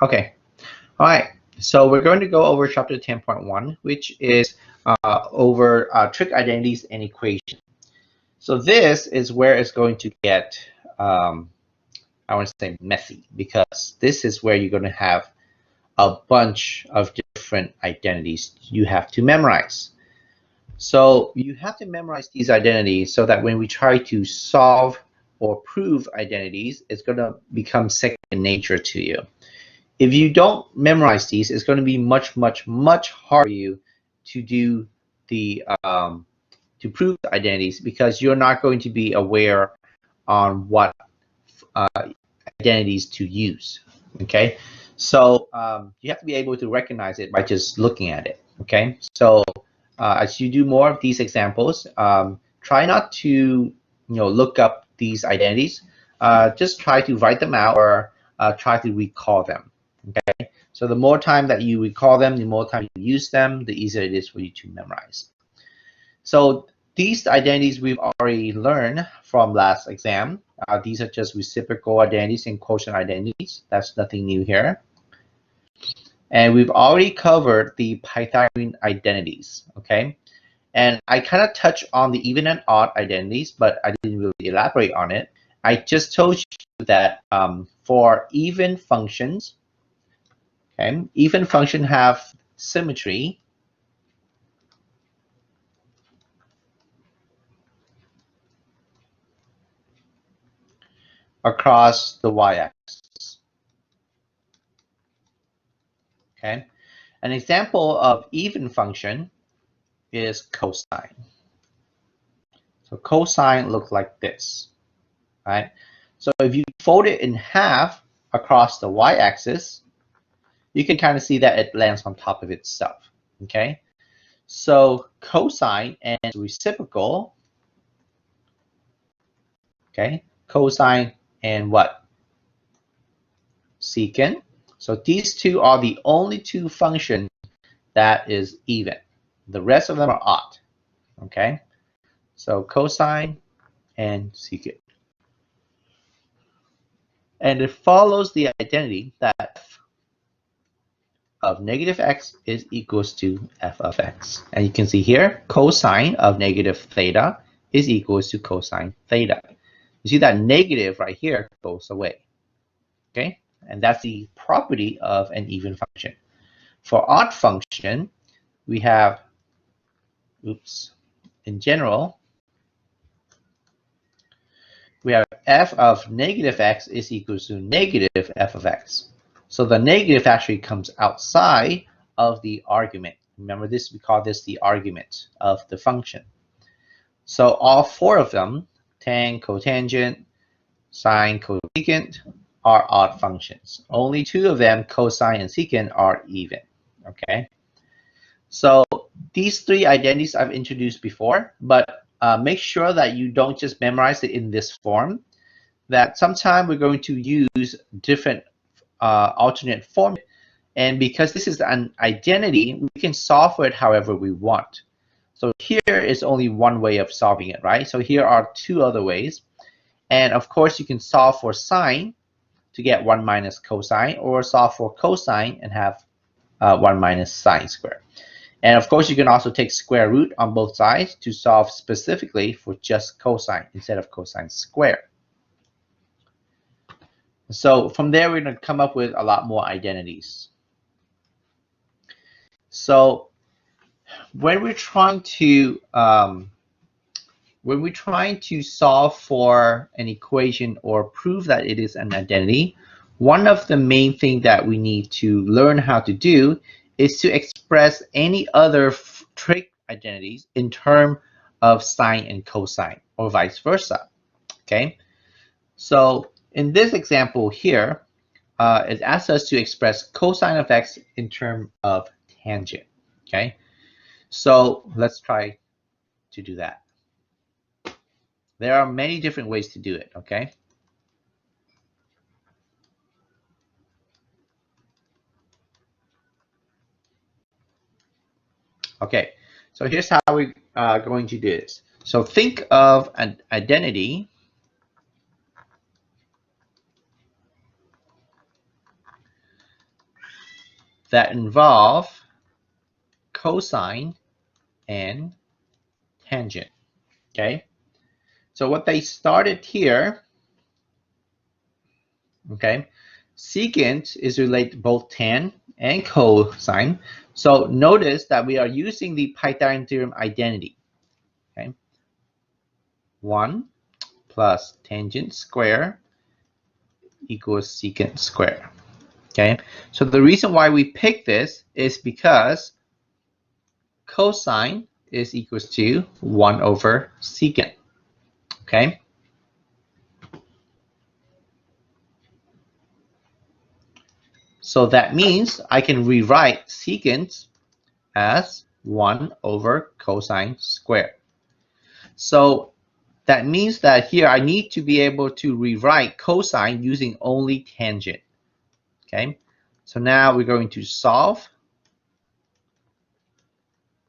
Okay. All right. So we're going to go over chapter 10.1, which is over trig identities and equations. So this is where it's going to get, I want to say messy, because this is where you're going to have a bunch of different identities you have to memorize. So you have to memorize these identities so that when we try to solve or prove identities, it's going to become second nature to you. If you don't memorize these, it's going to be much harder for you to do the to prove the identities, because you're not going to be aware on what identities to use. Okay, so you have to be able to recognize it by just looking at it. Okay, so as you do more of these examples, try not to look up these identities. Just try to write them out, or try to recall them. Okay, so the more time that you recall them, the more time you use them, the easier it is for you to memorize. So these identities we've already learned from last exam. These are just reciprocal identities and quotient identities. That's nothing new here. And we've already covered the Pythagorean identities, okay? And I kind of touched on the even and odd identities, but I didn't really elaborate on it. I just told you that for even functions, okay, even function have symmetry across the y-axis. Okay, an example of even function is cosine. So cosine looks like this, right? So if you fold it in half across the y-axis, you can kind of see that it lands on top of itself. Okay, so cosine and reciprocal. Okay, cosine and what? Secant. So these two are the only two functions that is even. The rest of them are odd. Okay, so cosine and secant. And it follows the identity that f of negative x is equals to f of x. And you can see here, cosine of negative theta is equals to cosine theta. You see that negative right here goes away. Okay, and that's the property of an even function. For odd function, we have, in general, we have f of negative x is equals to negative f of x. So the negative actually comes outside of the argument. Remember this, we call this the argument of the function. So all four of them, tan, cotangent, sine, cosecant, are odd functions. Only two of them, cosine and secant, are even. Okay. So these three identities I've introduced before, but make sure that you don't just memorize it in this form, that sometime we're going to use different alternate form. And because this is an identity, we can solve for it however we want. So here is only one way of solving it, right? So here are two other ways. And of course, you can solve for sine to get 1 minus cosine, or solve for cosine and have 1 minus sine squared. And of course, you can also take square root on both sides to solve specifically for just cosine instead of cosine squared. So from there, we're going to come up with a lot more identities. So when we're trying to solve for an equation or prove that it is an identity, one of the main things that we need to learn how to do is to express any other trig identities in terms of sine and cosine, or vice versa. Okay, so in this example here, it asks us to express cosine of x in terms of tangent. Okay, so let's try to do that. There are many different ways to do it. Okay. Okay, so here's how we're going to do this. So think of an identity that involve cosine and tangent. Okay, so what they started here, okay, secant is related to both tan and cosine. So notice that we are using the Pythagorean theorem identity. Okay, 1 plus tangent square equals secant square. Okay, so the reason why we pick this is because cosine is equals to 1 over secant. Okay, so that means I can rewrite secant as 1 over cosine squared. So that means that here I need to be able to rewrite cosine using only tangent. Okay, so now we're going to solve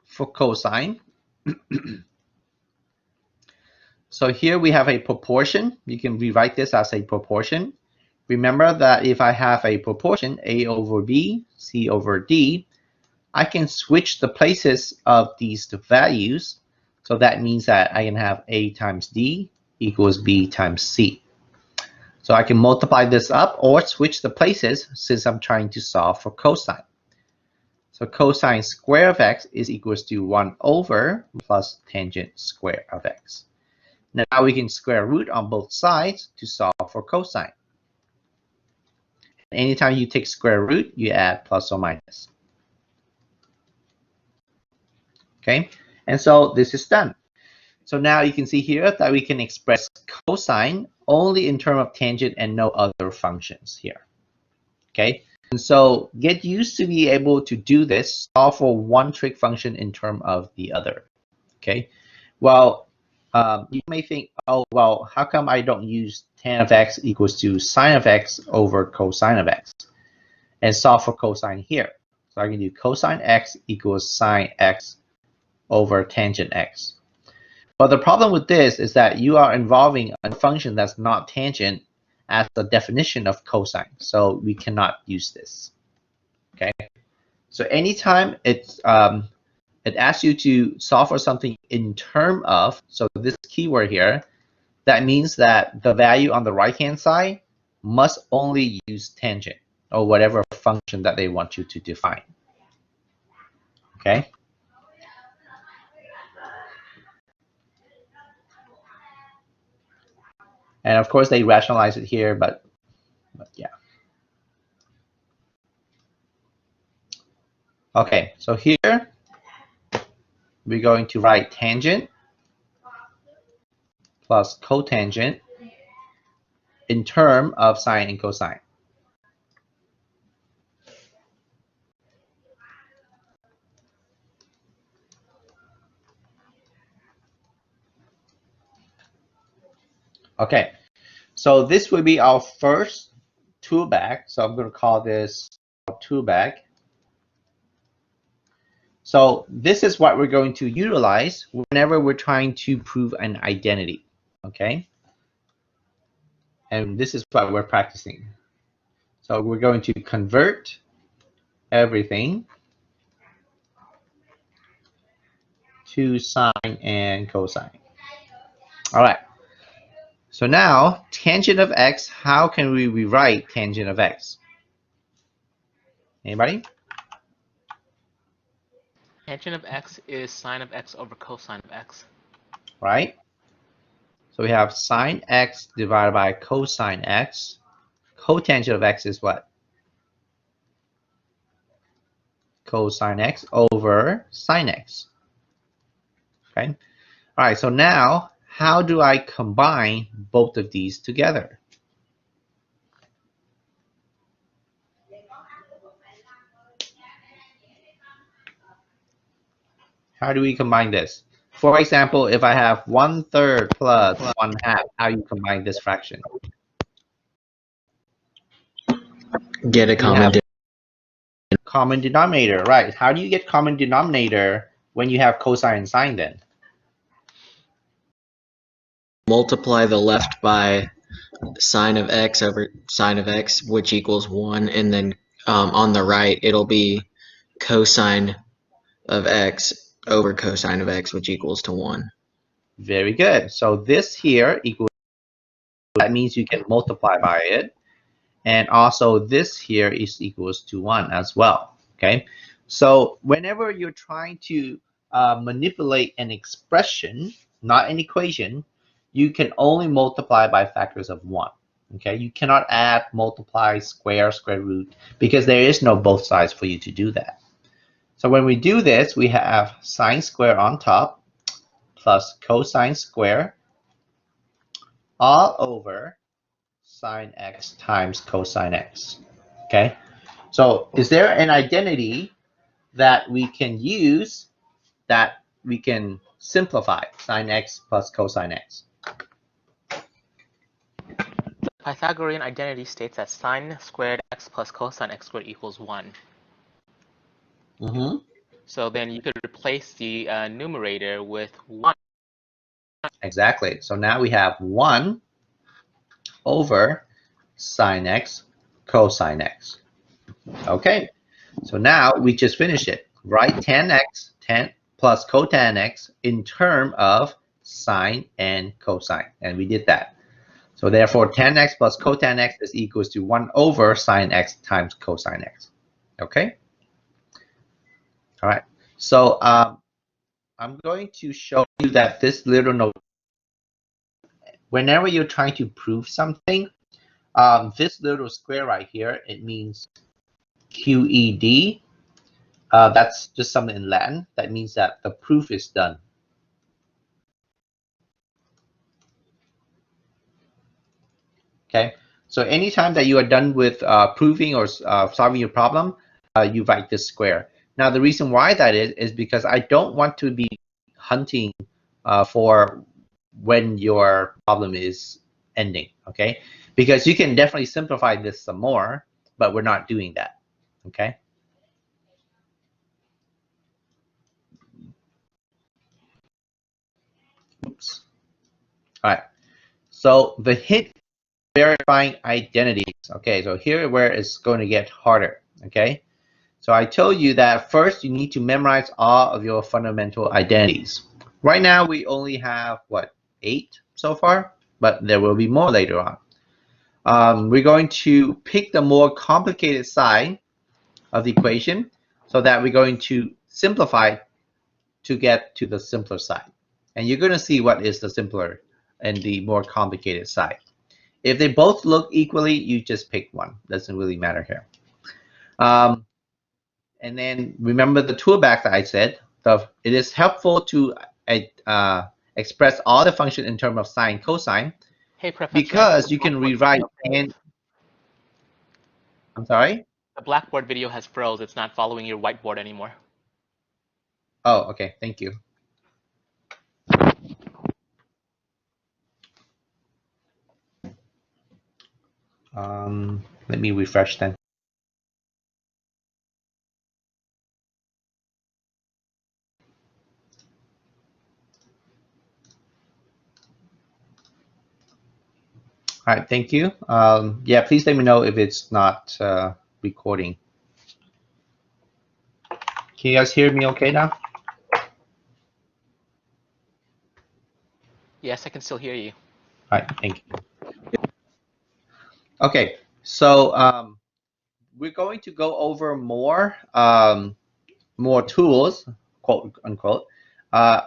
for cosine. So here we have a proportion. You can rewrite this as a proportion. Remember that if I have a proportion, A over B, C over D, I can switch the places of these values. So that means that I can have A times D equals B times C. So I can multiply this up or switch the places since I'm trying to solve for cosine. So cosine square of x is equals to 1 over plus tangent square of x. Now we can square root on both sides to solve for cosine. Anytime you take square root, you add plus or minus. Okay, and so this is done. So now you can see here that we can express cosine only in terms of tangent and no other functions here. Okay, and so get used to be able to do this, solve for one trig function in terms of the other. Okay, well, you may think, oh, well, how come I don't use tan of x equals to sine of x over cosine of x and solve for cosine here? So I can do cosine x equals sine x over tangent x. But the problem with this is that you are involving a function that's not tangent as the definition of cosine. So we cannot use this. Okay. So anytime it asks you to solve for something in term of, so this keyword here, that means that the value on the right-hand side must only use tangent or whatever function that they want you to define. Okay. And of course they rationalize it here, but yeah. Okay, so here we're going to write tangent plus cotangent in term of sine and cosine. Okay, so this will be our first tool bag. So I'm going to call this tool bag. So this is what we're going to utilize whenever we're trying to prove an identity. Okay, and this is what we're practicing. So we're going to convert everything to sine and cosine. All right. So now, tangent of x, how can we rewrite tangent of x? Anybody? Tangent of x is sine of x over cosine of x. Right? So we have sine x divided by cosine x. Cotangent of x is what? Cosine x over sine x. Okay? All right, so now, how do I combine both of these together? How do we combine this? For example, if I have 1/3 plus 1/2, how do you combine this fraction? Get a common denominator, right? How do you get common denominator when you have cosine and sine then? multiply the left by sine of x over sine of x, which equals 1, and then on the right, it'll be cosine of x over cosine of x, which equals to 1. Very good. So this here equals, that means you can multiply by it. And also this here is equals to 1 as well. Okay. So whenever you're trying to manipulate an expression, not an equation, you can only multiply by factors of 1. Okay. You cannot add, multiply, square, square root, because there is no both sides for you to do that. So when we do this, we have sine square on top plus cosine square all over sine x times cosine x. Okay, so is there an identity that we can use that we can simplify sine x plus cosine x? The Pythagorean identity states that sine squared x plus cosine x squared equals 1. Mm-hmm. So then you could replace the numerator with 1. Exactly. So now we have 1 over sine x cosine x. Okay, so now we just finished it. Write tan x, tan plus cotan x in term of sine and cosine, and we did that. So therefore, tan x plus cotan x is equals to 1 over sine x times cosine x. Okay? All right. So I'm going to show you that this little note, whenever you're trying to prove something, this little square right here, it means QED. That's just something in Latin. That means that the proof is done. Okay, so anytime that you are done with proving or solving your problem, you write this square. Now the reason why that is because I don't want to be hunting for when your problem is ending, okay? Because you can definitely simplify this some more, but we're not doing that, okay? Oops. All right, so the hint verifying identities. Okay, so here where it's going to get harder, okay? So I told you that first you need to memorize all of your fundamental identities. Right now we only have, what, 8 so far? But there will be more later on. We're going to pick the more complicated side of the equation so that we're going to simplify to get to the simpler side. And you're going to see what is the simpler and the more complicated side. If they both look equally, you just pick one. Doesn't really matter here. And then remember the toolback that I said. It is helpful to express all the function in terms of sine, cosine, Hey, Professor. because you can rewrite and. I'm sorry? The Blackboard video has froze. It's not following your whiteboard anymore. Oh, okay. Thank you. Let me refresh then. All right, thank you. Yeah, please let me know if it's not recording. Can you guys hear me okay now? Yes, I can still hear you. All right, thank you. Okay, so we're going to go over more tools, quote unquote,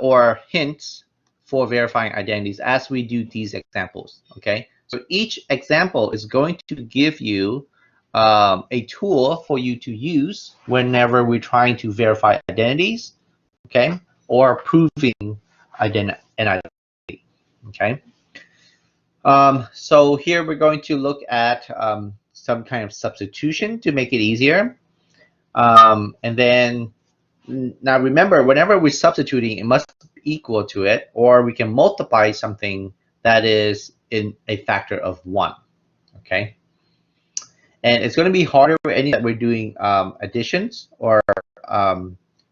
or hints for verifying identities as we do these examples. Okay, so each example is going to give you a tool for you to use whenever we're trying to verify identities, okay, or proving an identity. Okay. So here we're going to look at some kind of substitution to make it easier. And then now remember, whenever we're substituting, it must be equal to it, or we can multiply something that is in a factor of 1. Okay. And it's going to be harder for any that we're doing additions or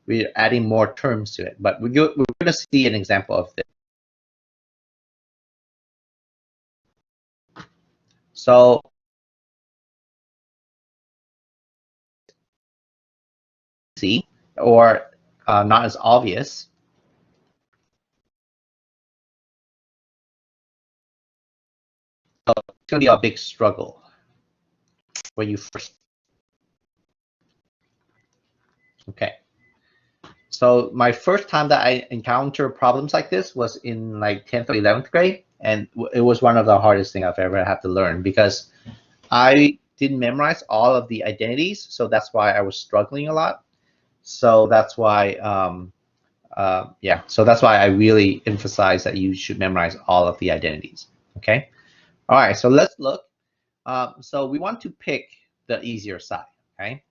we're adding more terms to it. But we're going to see an example of this. So easy or not as obvious. So it's going to be a big struggle when you first. Okay. So my first time that I encountered problems like this was in like 10th or 11th grade, and it was one of the hardest things I've ever had to learn because I didn't memorize all of the identities, so that's why I was struggling a lot. So that's why, yeah, so that's why I really emphasize that you should memorize all of the identities. Okay. All right. So let's look. So we want to pick the easier side. Okay.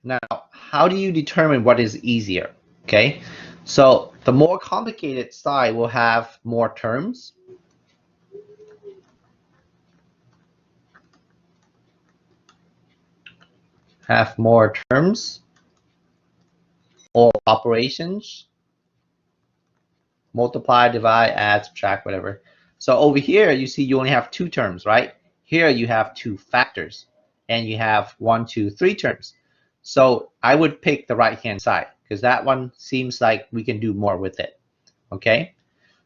Now, how do you determine what is easier? Okay, so the more complicated side will have more terms. Have more terms or operations. Multiply, divide, add, subtract, whatever. So over here, you see you only have two terms, right? Here you have two factors, and you have 1, 2, 3 terms. So I would pick the right-hand side because that one seems like we can do more with it. Okay,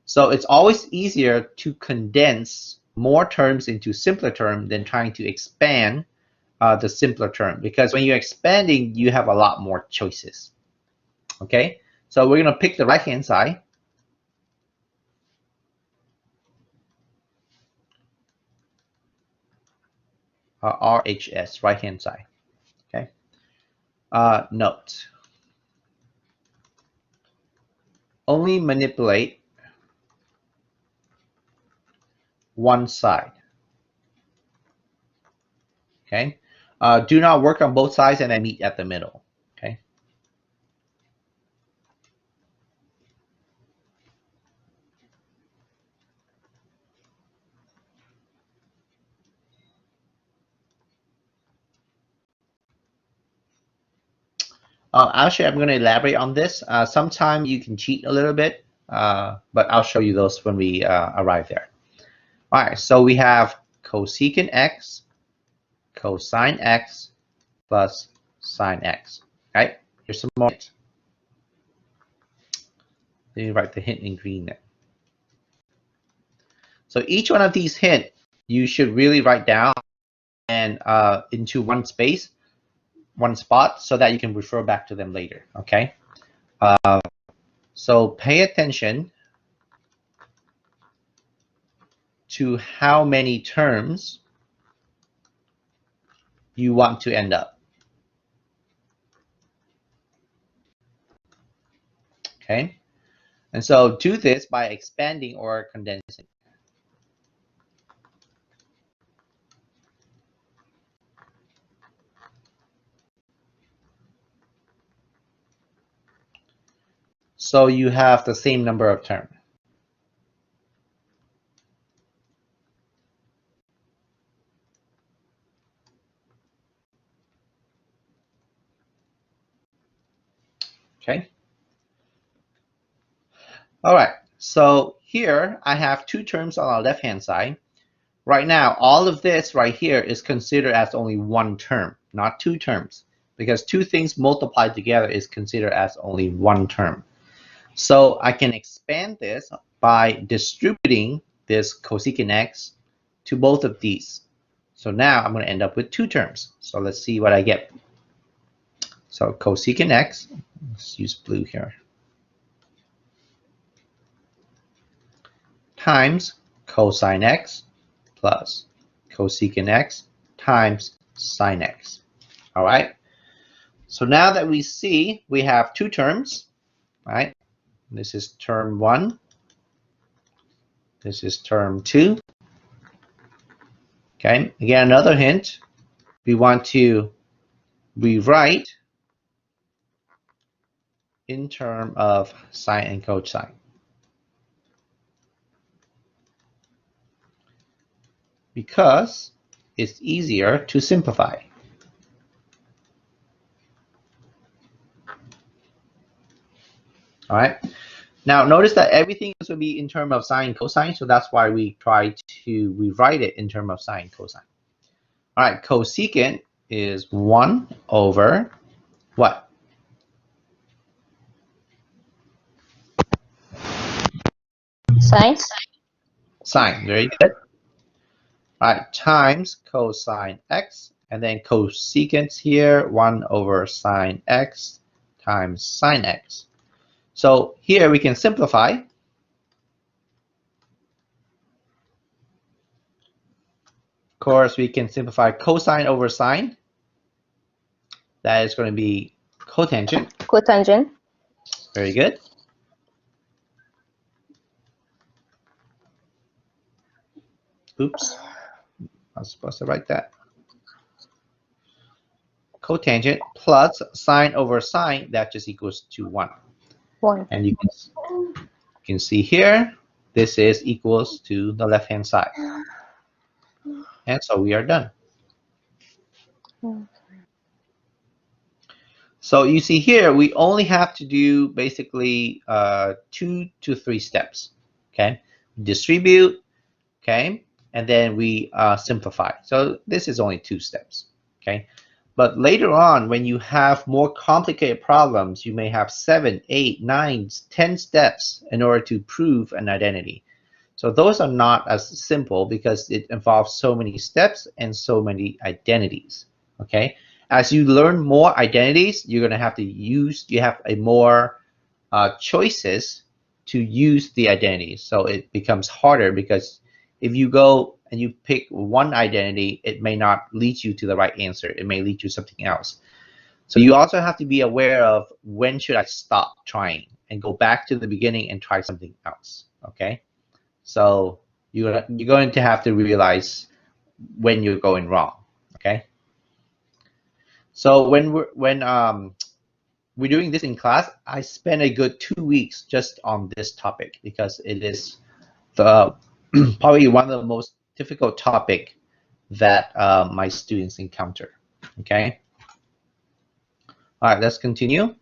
so it's always easier to condense more terms into simpler term than trying to expand the simpler term, because when you're expanding, you have a lot more choices. Okay, so we're going to pick the right-hand side. RHS, right-hand side. Okay. Note. Only manipulate one side. Okay. Do not work on both sides and then meet at the middle. Okay. Actually, I'm going to elaborate on this. Sometime you can cheat a little bit, but I'll show you those when we arrive there. All right, so we have cosecant x, cosine x, plus sine x. Right? Here's some more. Then you write the hint in green there. So each one of these hints you should really write down and into one space, one spot, so that you can refer back to them later. Okay. So pay attention to how many terms you want to end up. Okay. And so do this by expanding or condensing. So you have the same number of terms. Okay. All right. So here I have two terms on the left-hand side. Right now, all of this right here is considered as only one term, not two terms, because two things multiplied together is considered as only one term. So I can expand this by distributing this cosecant x to both of these. So now I'm going to end up with two terms. So let's see what I get. So cosecant x, let's use blue here, times cosine x plus cosecant x times sine x. All right. So now that we see we have two terms, right? This is term 1. This is term 2. Okay. Again, another hint. We want to rewrite in terms of sine and cosine, because it's easier to simplify. All right. Now notice that everything is going to be in terms of sine cosine, so that's why we try to rewrite it in terms of sine cosine. All right, cosecant is 1 over what? Sine. Sine, very good. All right, times cosine x, and then cosecant here, 1 over sine x times sine x. So here we can simplify. Of course, we can simplify cosine over sine. That is going to be cotangent. Cotangent. Very good. Oops, I was supposed to write that. Cotangent plus sine over sine, that just equals to 1. 1. And you can see here, this is equals to the left-hand side. And so we are done. So you see here, we only have to do basically 2 to 3 steps. Okay, distribute, okay, and then we simplify. So this is only 2 steps. Okay, but later on, when you have more complicated problems, you may have 7, 8, 9, 10 steps in order to prove an identity. So those are not as simple because it involves so many steps and so many identities. Okay, as you learn more identities, you're going to have to use, you have a more choices to use the identities. So it becomes harder because if you go and you pick one identity, it may not lead you to the right answer. It may lead you to something else. So you also have to be aware of when should I stop trying and go back to the beginning and try something else. Okay, so you're going to have to realize when you're going wrong. Okay, so when we're doing this in class, I spent a good 2 weeks just on this topic because it is the probably one of the most difficult topic that my students encounter. Okay. All right, let's continue.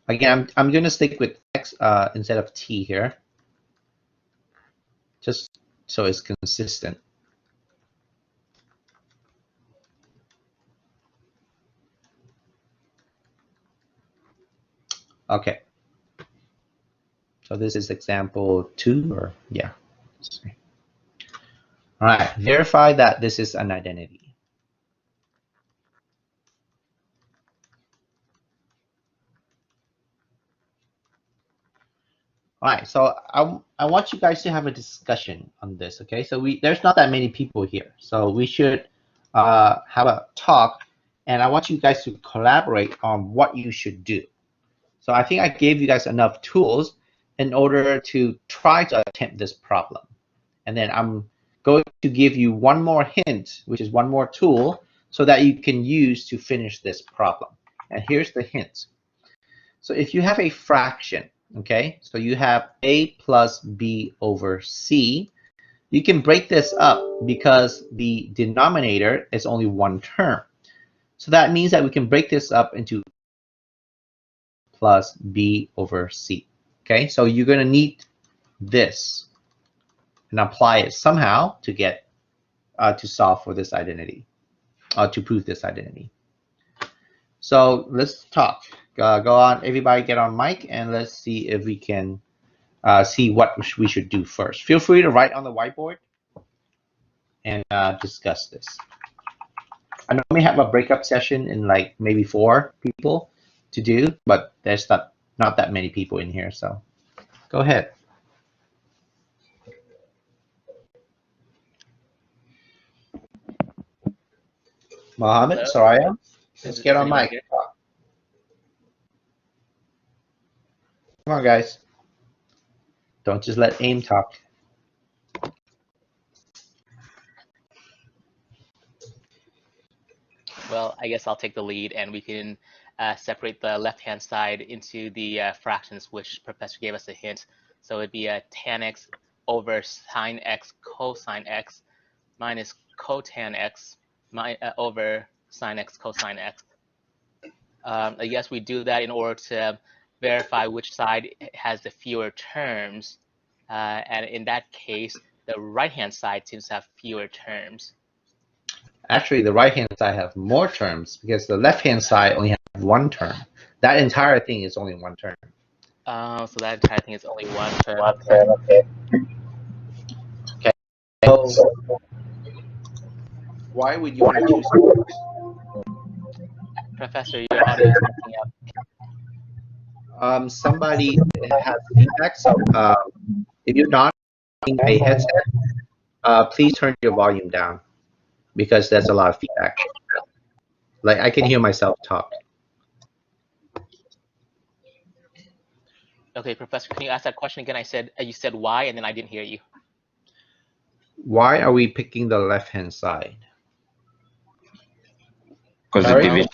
Again, I'm going to stick with x instead of t here, just so it's consistent. Okay. So this is example 2, or yeah. All right, verify that this is an identity. All right, so I want you guys to have a discussion on this, okay? So there's not that many people here, so we should have a talk, and I want you guys to collaborate on what you should do. So I think I gave you guys enough tools in order to try to attempt this problem. And then I'm going to give you one more hint, which is one more tool, so that you can use to finish this problem. And here's the hint. So if you have a fraction, okay, so you have a plus b over c, you can break this up because the denominator is only one term. So that means that we can break this up into plus b over c. Okay, so you're going to need this and apply it somehow to get to solve for this identity, to prove this identity. So let's talk. Go on, everybody get on mic, and let's see if we can see what we should do first. Feel free to write on the whiteboard and discuss this. I know we have a breakup session in like maybe 4 people to do, but there's not that many people in here, so go ahead. Mohammed, Soraya, let's get on mic. Come on, guys. Don't just let AIM talk. Well, I guess I'll take the lead, and we can separate the left-hand side into the fractions, which Professor gave us a hint. So it'd be a tan x over sine x cosine x minus cotan x over sine x cosine x. I guess we do that in order to verify which side has the fewer terms. And in that case, the right-hand side seems to have fewer terms. Actually, the right-hand side has more terms because the left-hand side only has one term. That entire thing is only one term. So that entire thing is only one term. Okay. So why would you want to choose? Professor, your audio is messing up. Somebody has feedback, so if you're not using a headset, please turn your volume down because there's a lot of feedback. Like I can hear myself talk. Okay, Professor, can you ask that question again? I said you said why, and then I didn't hear you. Why are we picking the left-hand side? Because the Sorry? division.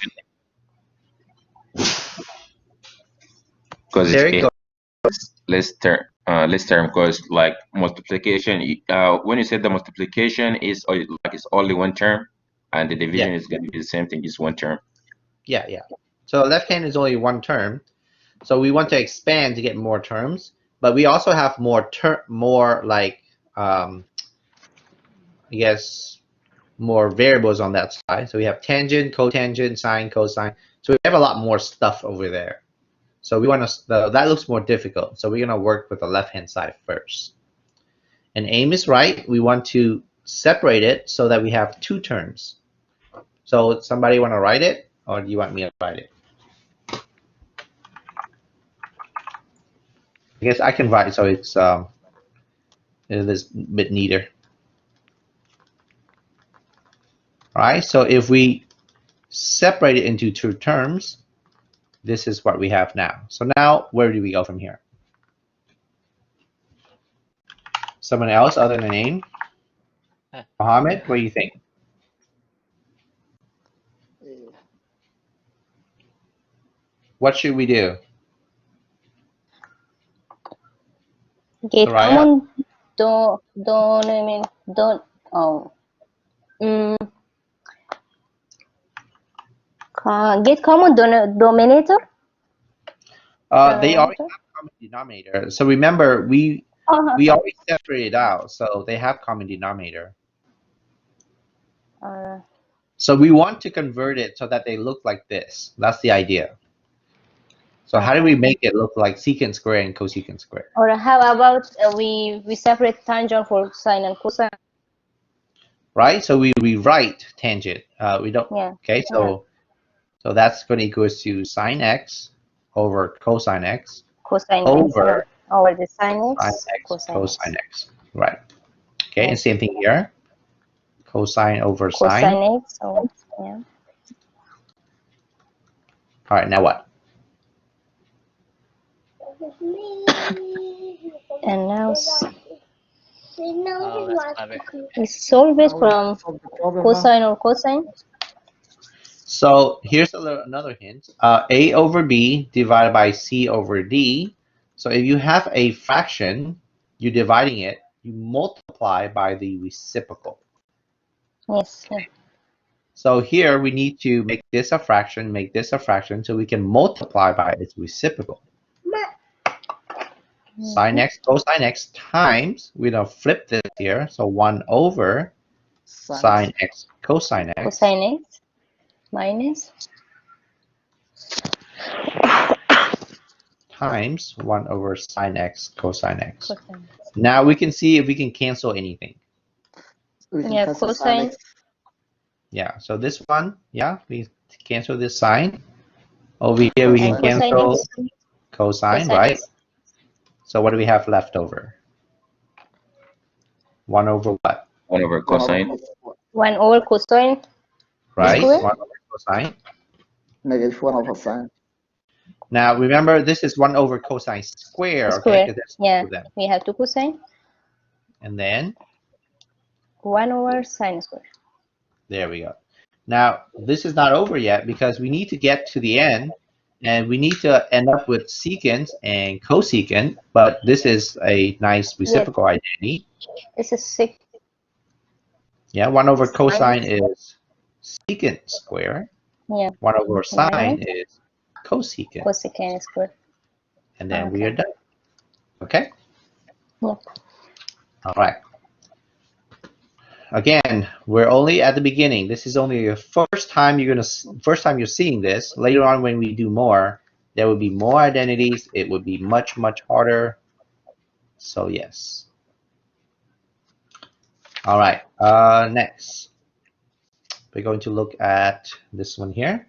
Because Derek, it's less term. Because like multiplication, when you said the multiplication is like it's only one term, and the division is going to be the same thing, just one term. Yeah. So left hand is only one term. So we want to expand to get more terms, but we also have more like I guess more variables on that side. So we have tangent, cotangent, sine, cosine. So we have a lot more stuff over there. So we want to that looks more difficult. So we're gonna work with the left-hand side first. And aim is right. We want to separate it so that we have two terms. So somebody want to write it, or do you want me to write it? I guess I can write so it is a bit neater. All right. So if we separate it into two terms, this is what we have now. So now where do we go from here? Someone else other than Aim? Mohammed, what do you think? What should we do? Get Soraya? common get common denominator. They always have common denominator. So remember, we always separate it out. So they have common denominator. So we want to convert it so that they look like this. That's the idea. So how do we make it look like secant square and cosecant square? Or how about we separate tangent for sine and cosine? Right. So we rewrite tangent. We don't. Yeah. Okay. So that's going to equal to sine x over cosine x Cosine over the sine x, cosine x. Right. Okay. And same thing here. Cosine over sine. Cosine x. So yeah. All right. Now what? And now we That's solve it from cosine or cosine. So here's another hint. A over b divided by c over d. So if you have a fraction, you're dividing it, you multiply by the reciprocal. Yes. Yeah. So here we need to make this a fraction, make this a fraction, so we can multiply by its reciprocal. Sine x cosine x times, we're going to flip this here, so 1 over sine x cosine x. Cosine x minus times 1 over sine x cosine x. Now we can see if we can cancel anything. Yeah, cosine. Yeah, so this one, yeah, we cancel this sine. Over here we can cancel cosine, right? So what do we have left over? 1 over what? 1 over cosine. 1 over cosine. Right, 1 over cosine. Negative 1 over sine. Now remember, this is 1 over cosine square. Square. Okay, Yeah, we have 2 cosine. And then? 1 over sine square. There we go. Now, this is not over yet because we need to get to the end and we need to end up with secant and cosecant, but this is a nice reciprocal identity. This is 6. Yeah, 1 over cosine is secant square. Yeah. 1 over sine is cosecant. Cosecant square. and then we Okay. are done. Okay? Yep. All right. Again, we're only at the beginning. This is only the first time you're seeing this. Later on, when we do more, there will be more identities. It would be much, much harder. So yes. All right. Next, we're going to look at this one here.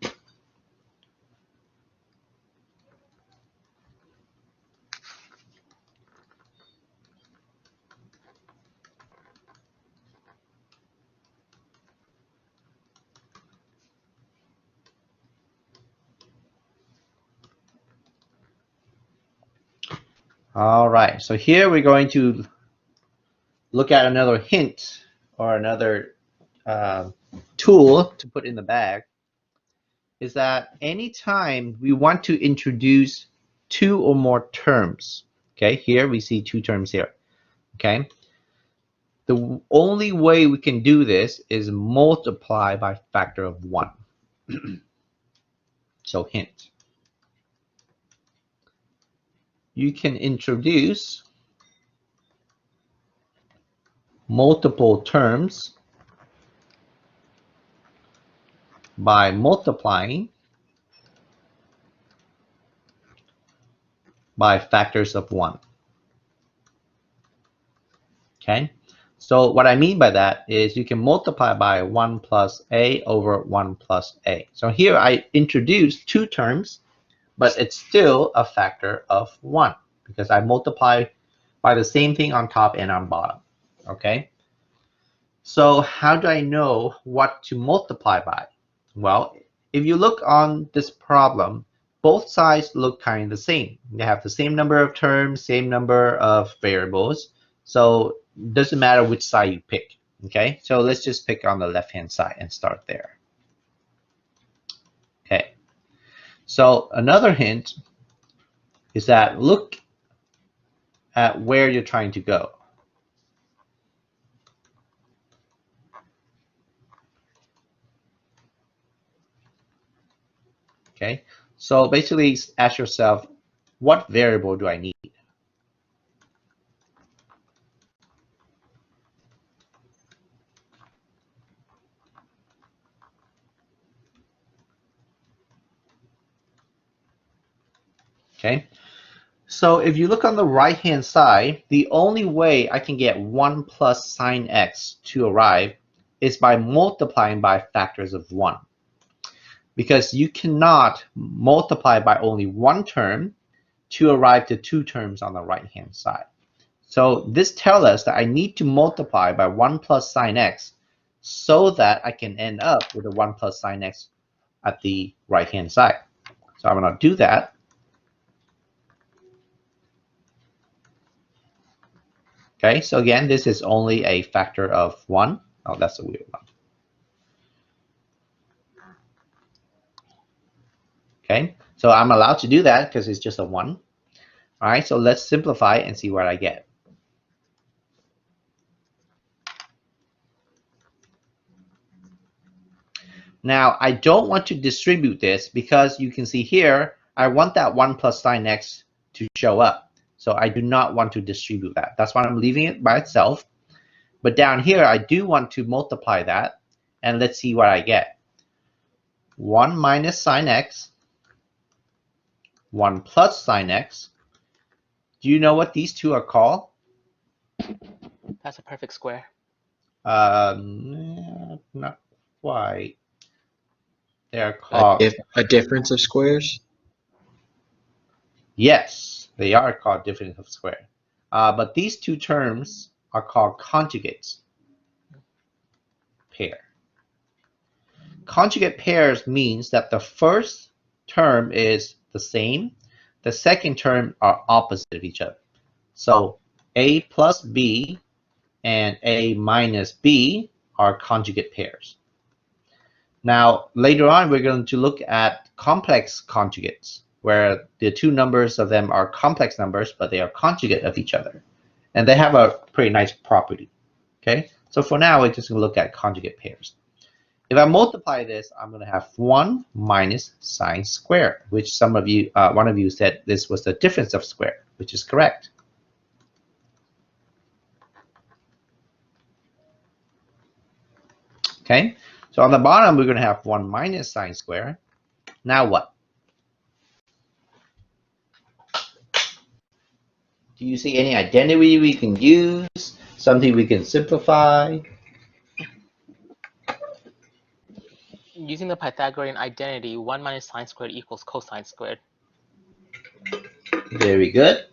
All right. So here we're going to look at another hint or another tool to put in the bag. Is that anytime we want to introduce two or more terms, okay, here we see two terms here, okay, the only way we can do this is multiply by factor of 1. So hint, you can introduce multiple terms by multiplying by factors of 1. Okay, so what I mean by that is you can multiply by 1 plus a over 1 plus a. So here I introduced two terms, but it's still a factor of 1 because I multiply by the same thing on top and on bottom. Okay, so how do I know what to multiply by? Well, if you look on this problem, both sides look kind of the same. They have the same number of terms, same number of variables. So it doesn't matter which side you pick. Okay, so let's just pick on the left-hand side and start there. Okay, so another hint is that look at where you're trying to go. Okay, so basically ask yourself, what variable do I need? Okay, so if you look on the right hand side, the only way I can get 1 plus sine x to arrive is by multiplying by factors of 1. Because you cannot multiply by only one term to arrive to two terms on the right hand side. So this tells us that I need to multiply by 1 plus sine x so that I can end up with a 1 plus sine x at the right hand side. So I'm going to do that. Okay, so again, this is only a factor of 1. Oh, that's a weird one. Okay, so I'm allowed to do that because it's just a 1. All right, so let's simplify and see what I get. Now, I don't want to distribute this because you can see here, I want that 1 plus sine x to show up. So I do not want to distribute that. That's why I'm leaving it by itself. But down here, I do want to multiply that. And let's see what I get. 1 minus sine x, 1 plus sine x. Do you know what these two are called? That's a perfect square. Not quite. They're called... A difference of squares? Yes, they are called difference of square. But these two terms are called conjugates pair. Conjugate pairs means that the first term is the same, the second term are opposite of each other. So a plus b and a minus b are conjugate pairs. Now, later on, we're going to look at complex conjugates, where the two numbers of them are complex numbers, but they are conjugate of each other. And they have a pretty nice property. Okay, so for now, we're just going to look at conjugate pairs. If I multiply this, I'm going to have 1 minus sine squared, which some of you, one of you said this was the difference of square, which is correct. Okay, so on the bottom, we're going to have 1 minus sine squared. Now what? Do you see any identity we can use? Something we can simplify? Using the Pythagorean identity, 1 minus sine squared equals cosine squared. Very good.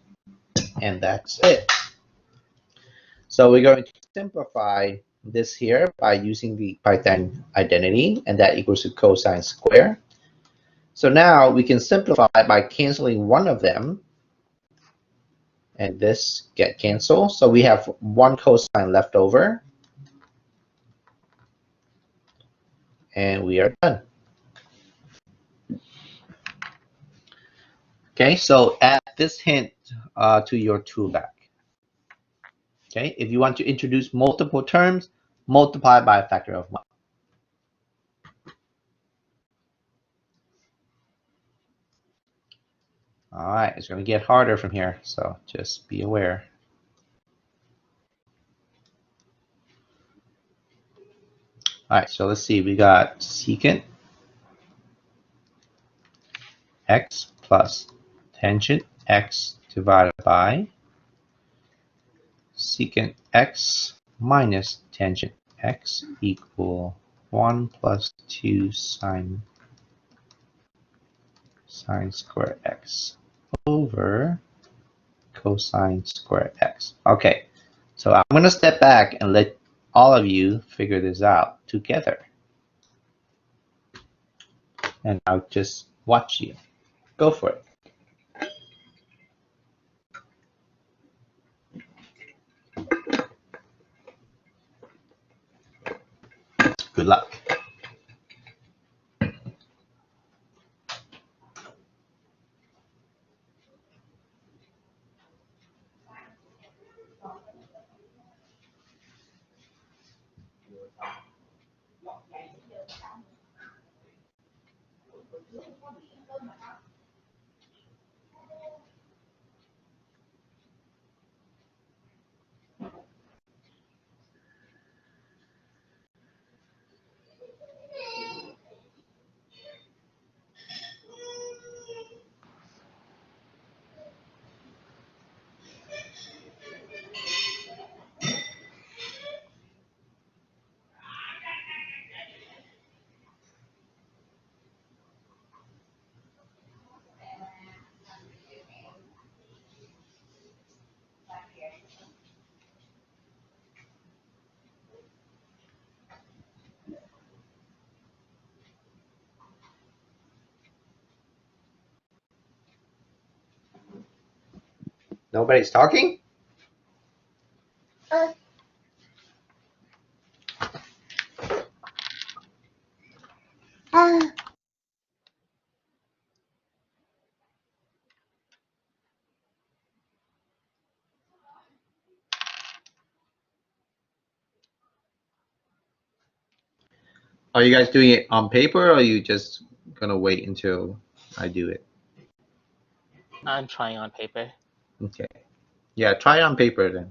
And that's it. So we're going to simplify this here by using the Pythagorean identity, and that equals to cosine squared. So now we can simplify by canceling one of them, and this get canceled. So we have 1 cosine left over, and we are done. Okay, so add this hint to your tool bag. Okay, if you want to introduce multiple terms, multiply by a factor of 1. All right, it's going to get harder from here, so just be aware. All right, so let's see. We got secant x plus tangent x divided by secant x minus tangent x equal 1 plus 2 sine square x over cosine square x. Okay, so I'm going to step back and let all of you figure this out together. And I'll just watch you. Go for it. Good luck. Nobody's talking? Are you guys doing it on paper, or are you just gonna wait until I do it? I'm trying on paper. Okay. Yeah, try it on paper then.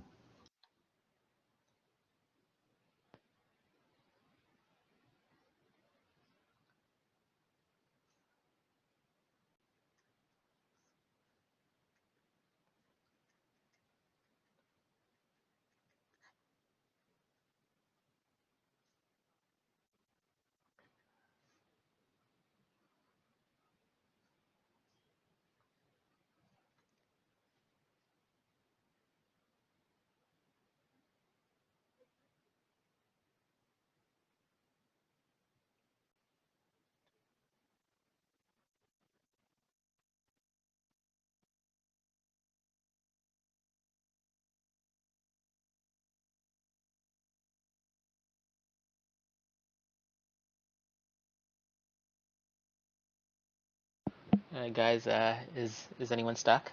Guys, is anyone stuck?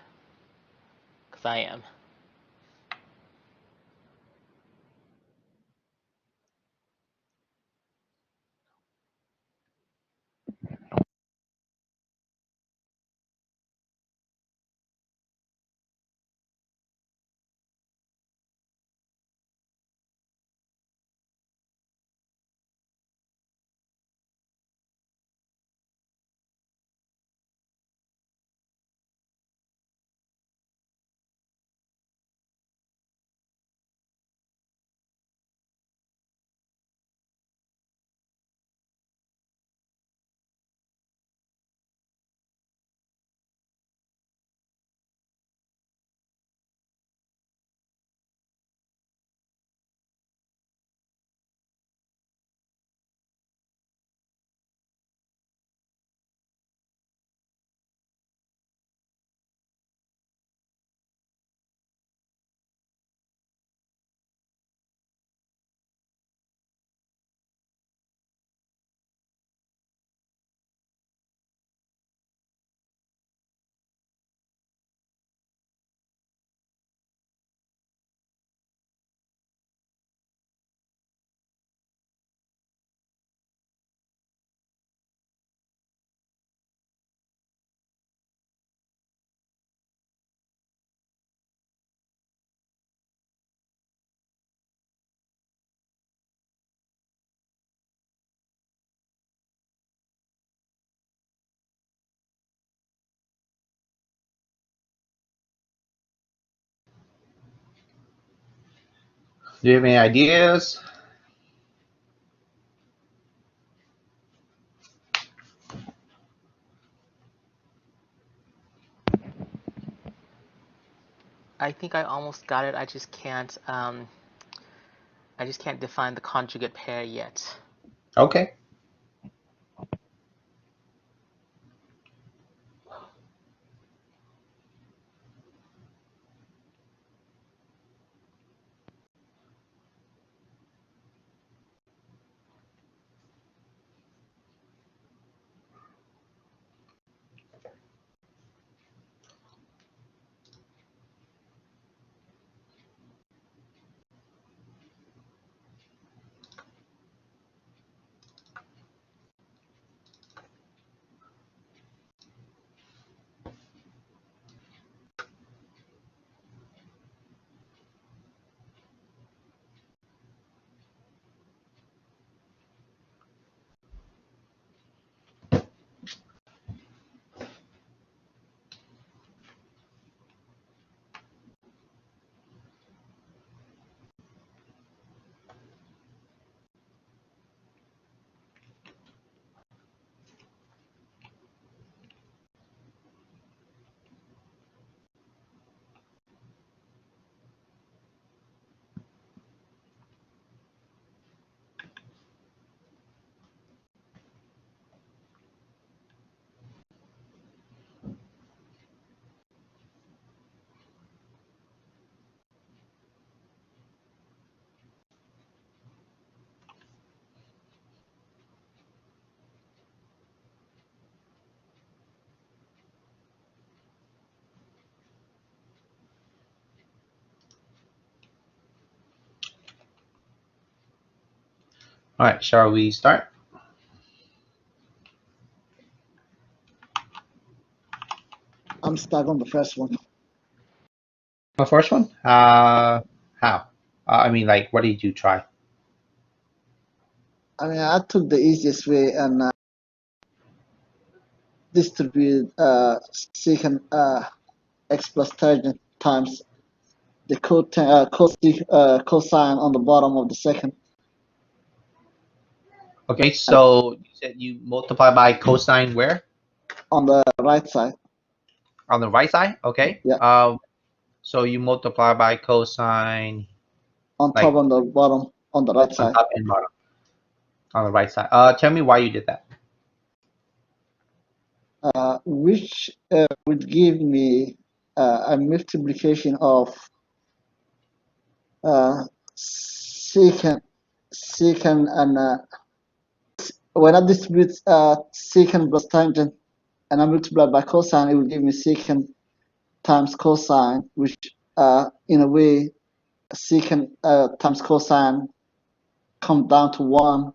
Because I am. Do you have any ideas? I think I almost got it. I just can't define the conjugate pair yet. Okay. All right, shall we start? I'm stuck on the first one. The first one? How? I mean, like, what did you try? I mean, I took the easiest way and distributed secant x plus tangent times the cosine on the bottom of the second. Okay, so you said you multiply by cosine where? On the right side. On the right side? Okay. Yeah. So you multiply by cosine On like top on the bottom on the right on side. top and bottom. On the right side. Tell me why you did that. Which would give me a multiplication of secant and when I distribute secant plus tangent and I multiply by cosine, it will give me secant times cosine, which in a way secant times cosine come down to 1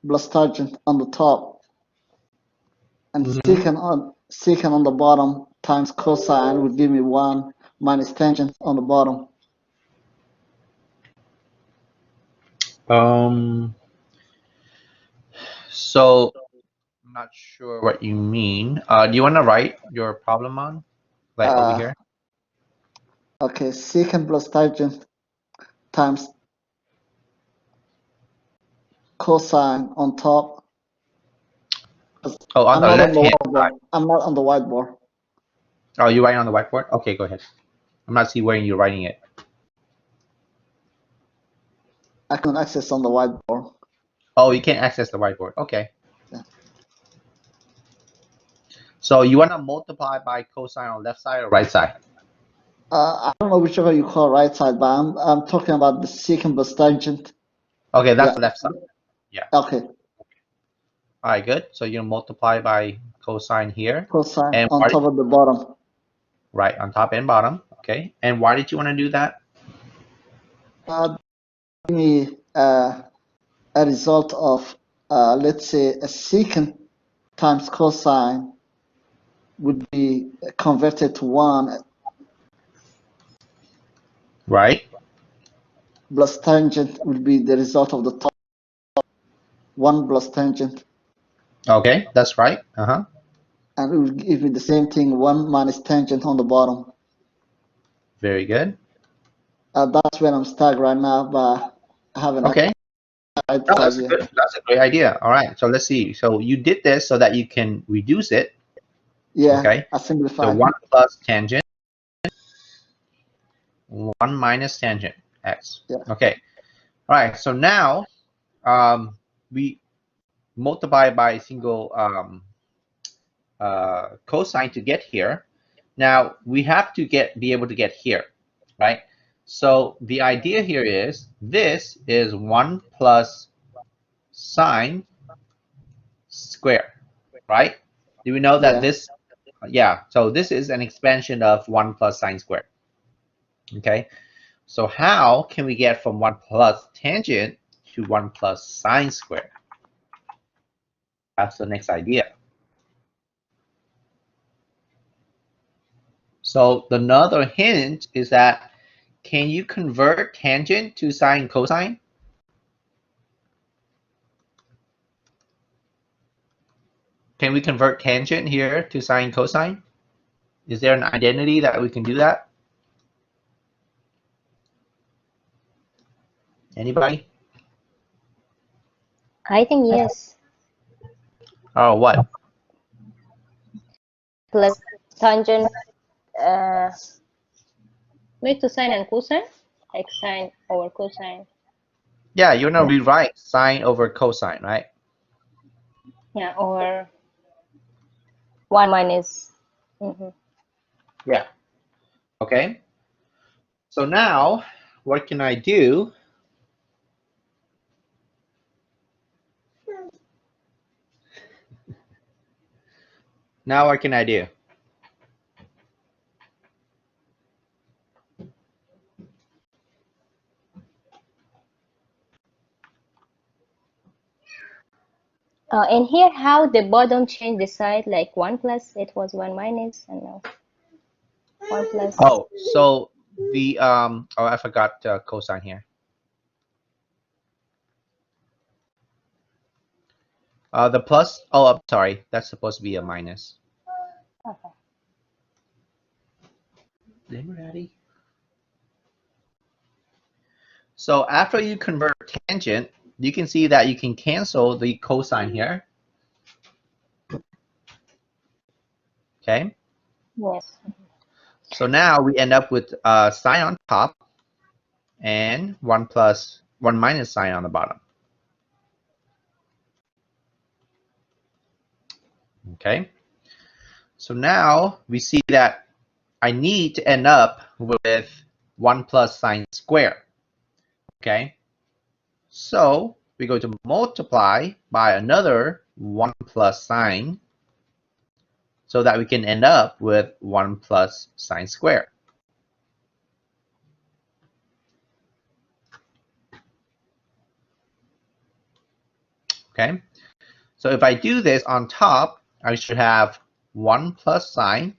plus tangent on the top, and secant on the bottom times cosine would give me 1 minus tangent on the bottom. So I'm not sure what you mean. Do you want to write your problem on, like over here? Okay, secant plus tangent times cosine on top. Oh, on I'm the not on left the hand whiteboard. side. I'm not on the whiteboard. Oh, you writing on the whiteboard? Okay, go ahead. I'm not seeing where you're writing it. I can access on the whiteboard. Oh, you can't access the whiteboard. Okay. Yeah. So you want to multiply by cosine on left side or right side? I don't know whichever you call right side, but I'm talking about the secant plus tangent. Okay, that's Yeah. left side. Yeah. Okay. All right, good. So you multiply by cosine here. Cosine And on top of the bottom. right, on top and bottom. Okay. And why did you want to do that? Give me a result of, let's say, a secant times cosine would be converted to 1 Right. plus tangent would be the result of the top. 1 plus tangent. Okay, that's right. Uh-huh. And it will give me the same thing, 1 minus tangent on the bottom. Very good. That's when I'm stuck right now, but I haven't Okay. No, identified that's yet. good. That's a great idea. All right. So let's see. So you did this so that you can reduce it. Yeah, Okay. I So simplified. 1 plus tangent, 1 minus tangent x. Yeah. Okay. All right. So now we multiply by a single cosine to get here. Now we have to be able to get here, right? So the idea here is this is 1 plus sine square, right? Do we know that Yeah. this, yeah, so this is an expansion of 1 plus sine squared. Okay, so how can we get from 1 plus tangent to 1 plus sine squared? That's the next idea. So another hint is that, can you convert tangent to sine cosine? Can we convert tangent here to sine cosine? Is there an identity that we can do that? Anybody? I think yes. Oh, what? Plus tangent wait to sine and cosine? Like sine over cosine. Yeah, you're gonna rewrite sine over cosine, right? Yeah, or 1 minus. Yeah. Okay. So now, what can I do? Now what can I do? And here, how the bottom change the side, like 1 plus, it was 1 minus, and now 1 plus. Oh, so the oh, I forgot cosine here. The plus. Oh, I'm sorry. That's supposed to be a minus. Okay. Ready? So after you convert tangent, you can see that you can cancel the cosine here. Okay. Yes. So now we end up with sine on top and 1 minus sine on the bottom. Okay. So now we see that I need to end up with 1 plus sine squared. Okay. So we go to multiply by another 1 plus sine so that we can end up with 1 plus sine squared. Okay. So if I do this on top, I should have 1 plus sine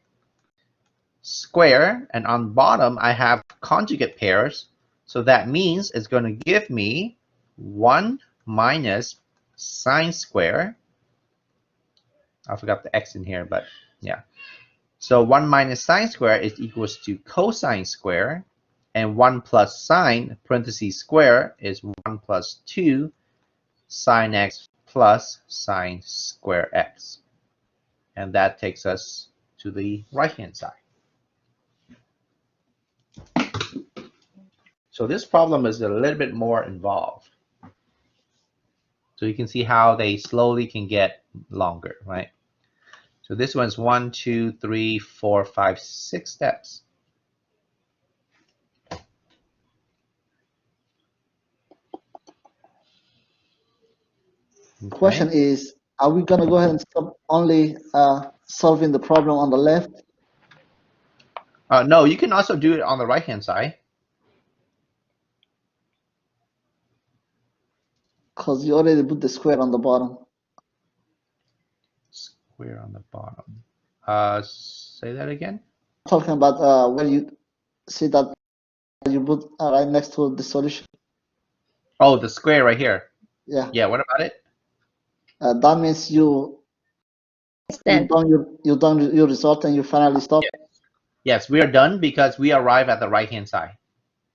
square, and on bottom I have conjugate pairs. So that means it's going to give me 1 minus sine square. I forgot the x in here, but yeah. So 1 minus sine square is equals to cosine square, and 1 plus sine parentheses square is 1 plus 2 sine x plus sine square x. And that takes us to the right-hand side. So this problem is a little bit more involved. So you can see how they slowly can get longer, right? So this one's 1, 2, 3, 4, 5, 6 steps. Okay. Question is, are we gonna go ahead and stop only solving the problem on the left? No, you can also do it on the right-hand side. Because you already put the square on the bottom. Square on the bottom. Say that again. Talking about where you see that you put right next to the solution. Oh, the square right here. Yeah. Yeah, what about it? That means you done your result and you finally stop. Yes, we are done because we arrive at the right-hand side.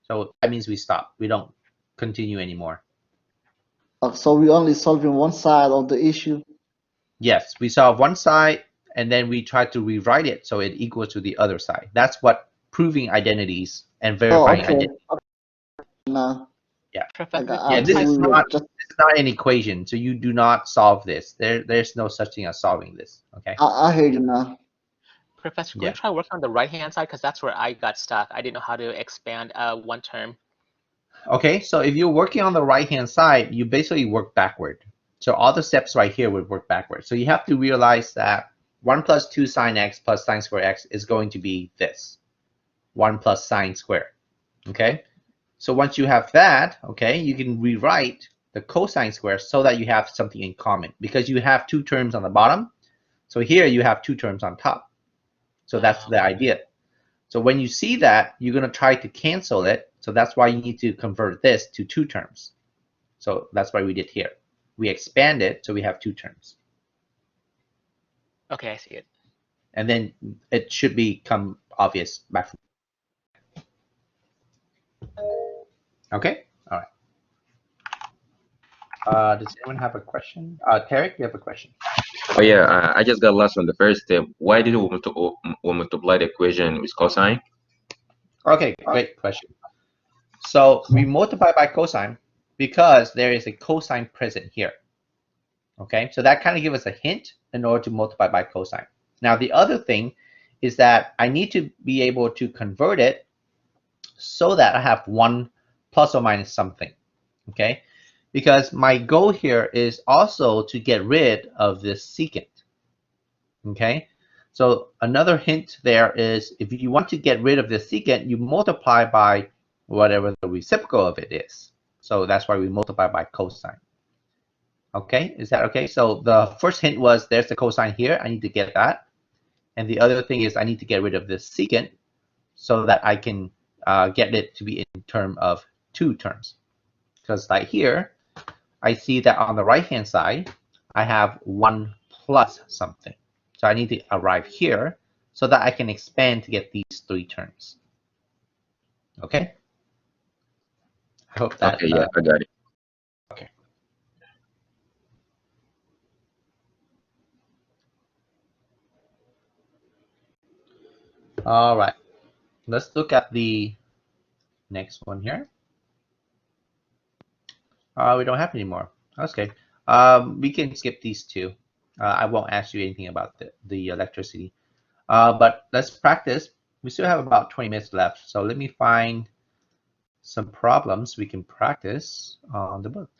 So that means we stop. We don't continue anymore. So we only solving one side of the issue. Yes, we solve one side and then we try to rewrite it so it equals to the other side. That's what proving identities and verifying okay. identities. Now, Yeah. Professor, Yeah, can this I is we not just. this is not an equation, so you do not solve this. There's no such thing as solving this. Okay. I hear you now. Professor, can Yeah. we try working on the right-hand side? Because that's where I got stuck. I didn't know how to expand one term. Okay, so if you're working on the right-hand side, you basically work backward. So all the steps right here would work backward. So you have to realize that 1 plus 2 sine x plus sine square x is going to be this. 1 plus sine square. Okay? So once you have that, okay, you can rewrite the cosine square so that you have something in common. Because you have two terms on the bottom. So here you have two terms on top. So that's the idea. So when you see that, you're going to try to cancel it. So that's why you need to convert this to two terms. So that's why we did here. We expand it so we have two terms. Okay, I see it. And then it should become obvious back. Okay? All right. Does anyone have a question? Tarek, you have a question? Oh yeah, I just got lost on the first step. Why did we multiply the equation with cosine? Okay, great question. So we multiply by cosine because there is a cosine present here. Okay, so that kind of gives us a hint in order to multiply by cosine. Now the other thing is that I need to be able to convert it so that I have 1 plus or minus something. Okay, because my goal here is also to get rid of this secant. Okay, so another hint there is if you want to get rid of the secant, you multiply by whatever the reciprocal of it is. So that's why we multiply by cosine. Okay, is that okay? So the first hint was there's the cosine here. I need to get that. And the other thing is I need to get rid of this secant so that I can get it to be in term of two terms. Because like here, I see that on the right-hand side, I have 1 plus something. So I need to arrive here so that I can expand to get these three terms. Okay? I hope that... Okay, yeah, I got it. Okay. All right. Let's look at the next one here. We don't have any more. Okay. We can skip these two. I won't ask you anything about the electricity. But let's practice. We still have about 20 minutes left. So let me find some problems we can practice on the book.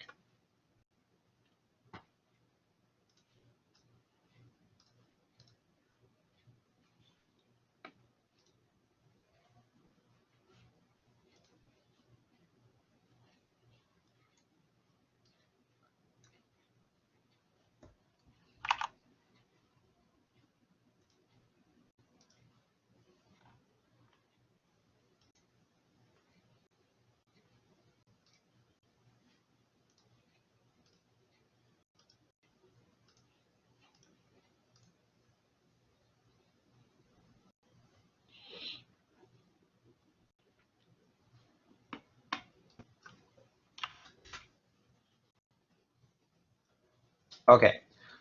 Okay,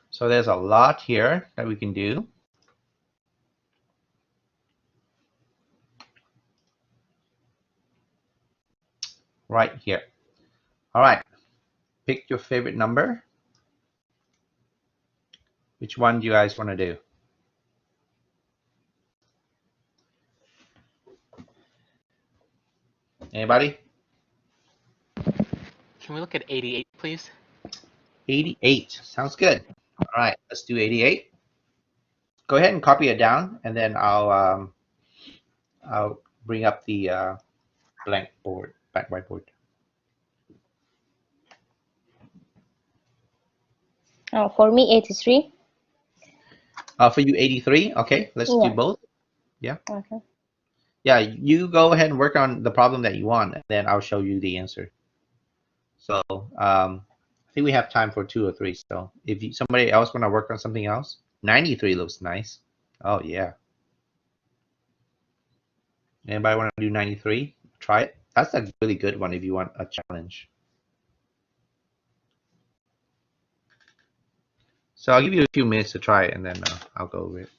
so there's a lot here that we can do. Right here. All right, pick your favorite number. Which one do you guys want to do? Anybody? Can we look at 88, please? 88. Sounds good. All right, let's do 88. Go ahead and copy it down, and then I'll bring up the blank whiteboard. Oh, for me, 83. For you, 83. Okay, let's do Yeah. both. Yeah. Okay. Yeah, you go ahead and work on the problem that you want, and then I'll show you the answer. So I think we have time for 2 or 3. So if somebody else want to work on something else, 93 looks nice. Oh yeah. Anybody want to do 93? Try it. That's a really good one if you want a challenge. So I'll give you a few minutes to try it, and then I'll go over it.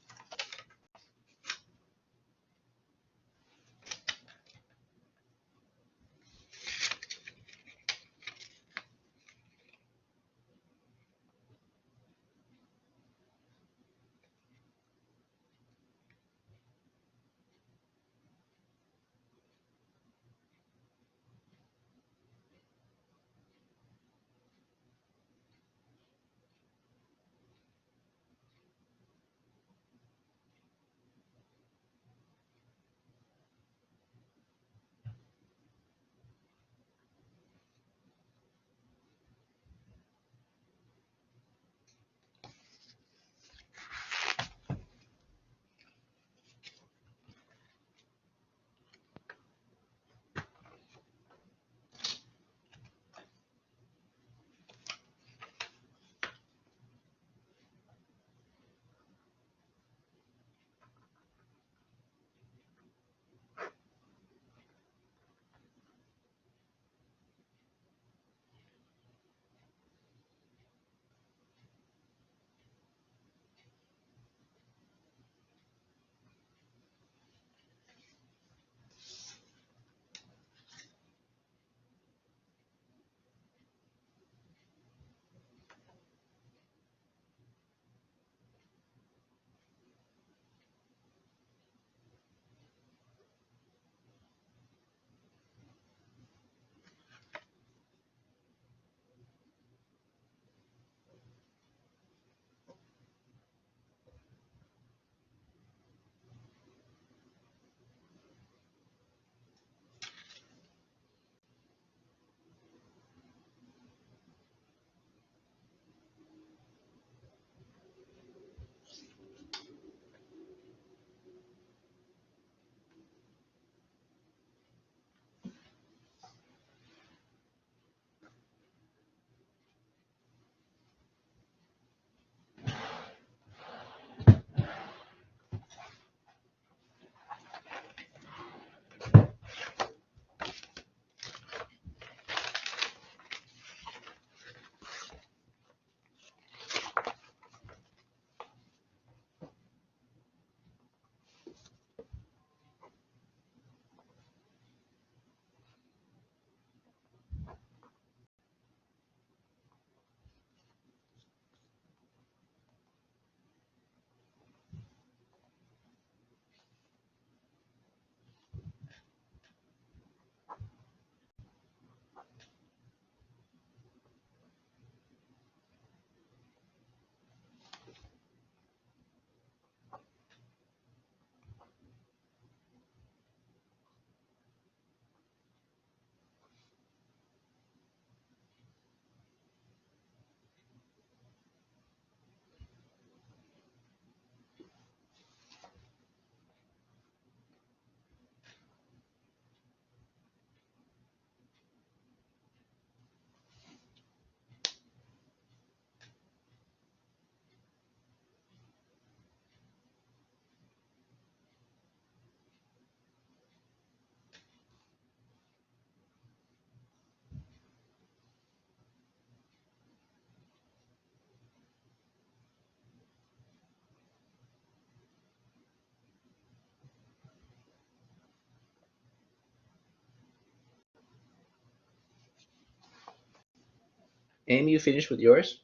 Amy, you finished with yours?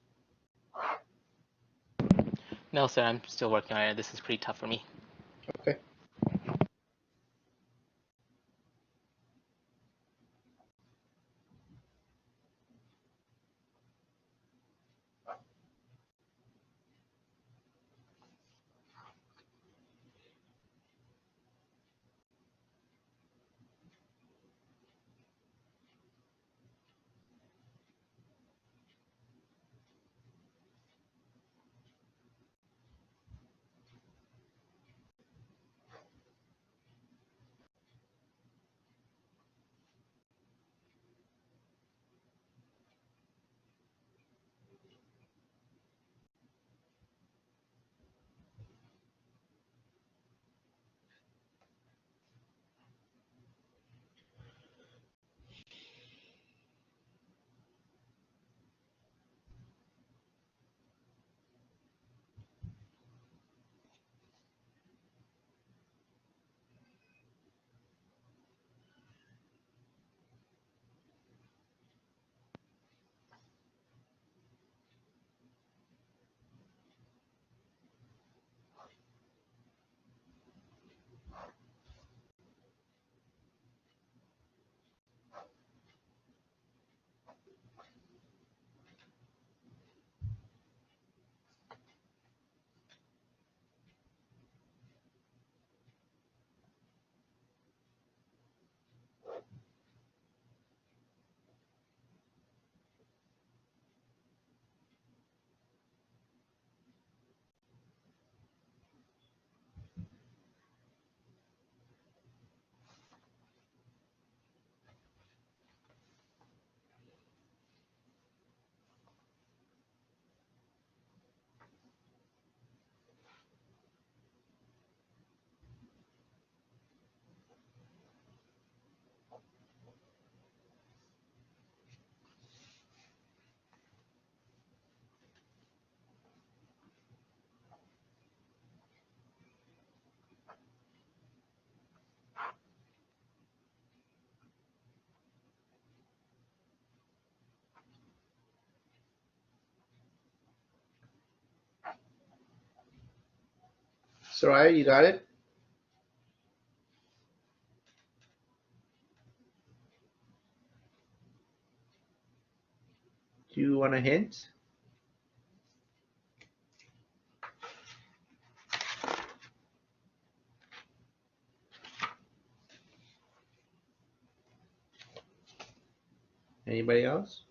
No, sir, I'm still working on it. This is pretty tough for me. Okay. Soraya, you got it? Do you want a hint? Anybody else?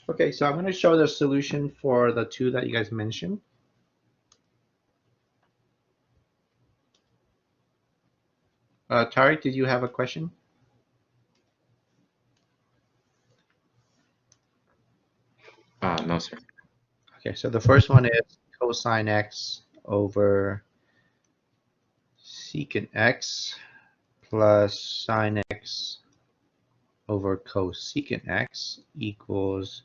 Okay, so I'm going to show the solution for the two that you guys mentioned. Tariq, did you have a question? No, sir. Okay, so the first one is cosine x over secant x plus sine x over cosecant x equals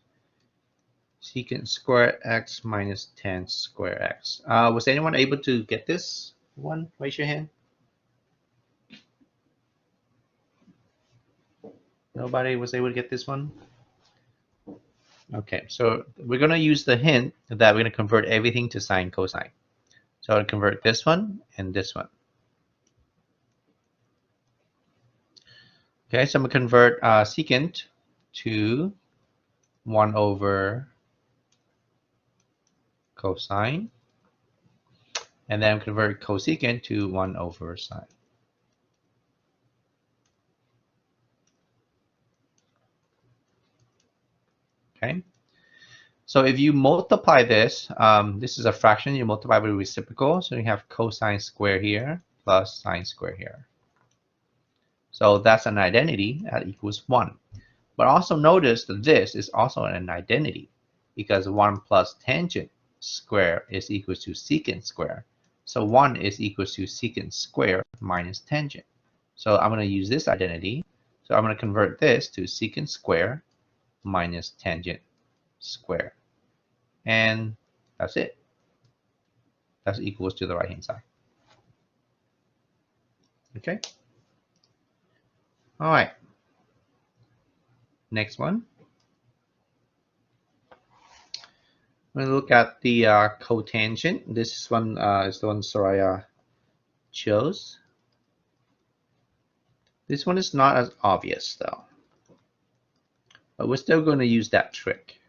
secant square x minus tan square x. Was anyone able to get this one? Raise your hand. Nobody was able to get this one? Okay, so we're going to use the hint that we're going to convert everything to sine cosine. So I'll convert this one and this one. Okay, so I'm going to convert secant to 1 over cosine, and then convert cosecant to 1 over sine. Okay, so if you multiply this, this is a fraction, you multiply by reciprocal, so you have cosine square here plus sine square here. So that's an identity that equals 1. But also notice that this is also an identity because 1 plus tangent square is equal to secant square. So 1 is equal to secant square minus tangent. So I'm going to use this identity. So I'm going to convert this to secant square minus tangent square. And that's it. That's equals to the right hand side. Okay. All right. Next one. We're going to look at the cotangent. This one is the one Soraya chose. This one is not as obvious though, but we're still going to use that trick.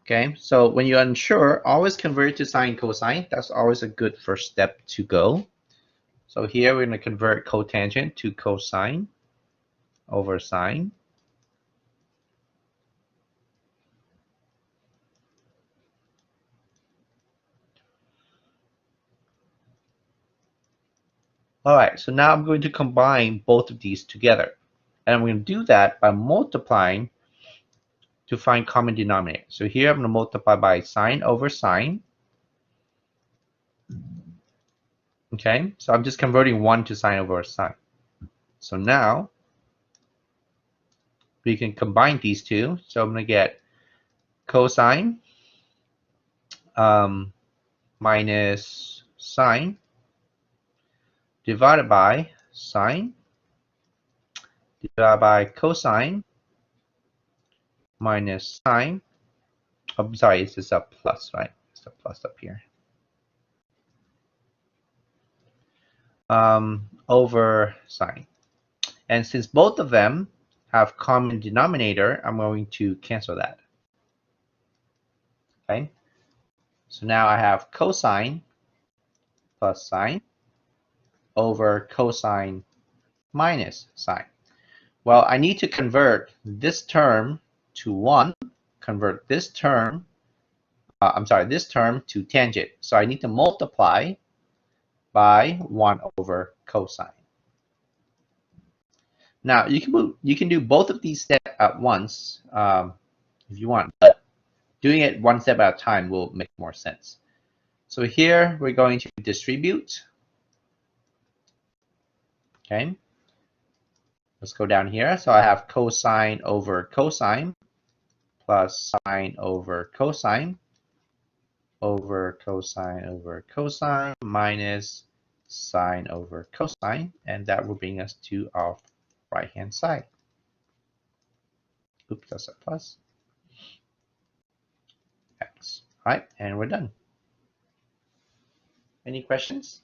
Okay, so when you're unsure, always convert it to sine cosine. That's always a good first step to go. So here we're going to convert cotangent to cosine over sine. All right, so now I'm going to combine both of these together. And I'm going to do that by multiplying to find common denominator. So here I'm going to multiply by sine over sine. Okay, so I'm just converting 1 to sine over sine. So now we can combine these two. So I'm going to get cosine minus sine divided by sine divided by cosine minus sine. Oh, I'm sorry, this is a plus, right? It's a plus up here. Over sine. And since both of them have common denominator, I'm going to cancel that. Okay. So now I have cosine plus sine over cosine minus sine. Well, I need to convert this term to 1, convert this term, this term to tangent. So I need to multiply by 1 over cosine. Now, you can do both of these steps at once if you want, but doing it one step at a time will make more sense. So here we're going to distribute. Okay. Let's go down here. So I have cosine over cosine plus sine over cosine over cosine over cosine minus sine over cosine, and that will bring us to our right hand side. Oops, that's a plus x. All right, and we're done. Any questions?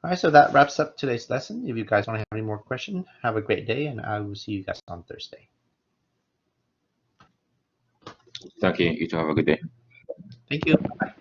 All right, so that wraps up today's lesson. If you guys want to have any more questions, have a great day, and I will see you guys on Thursday. Thank you. You too have a good day. Thank you. Bye.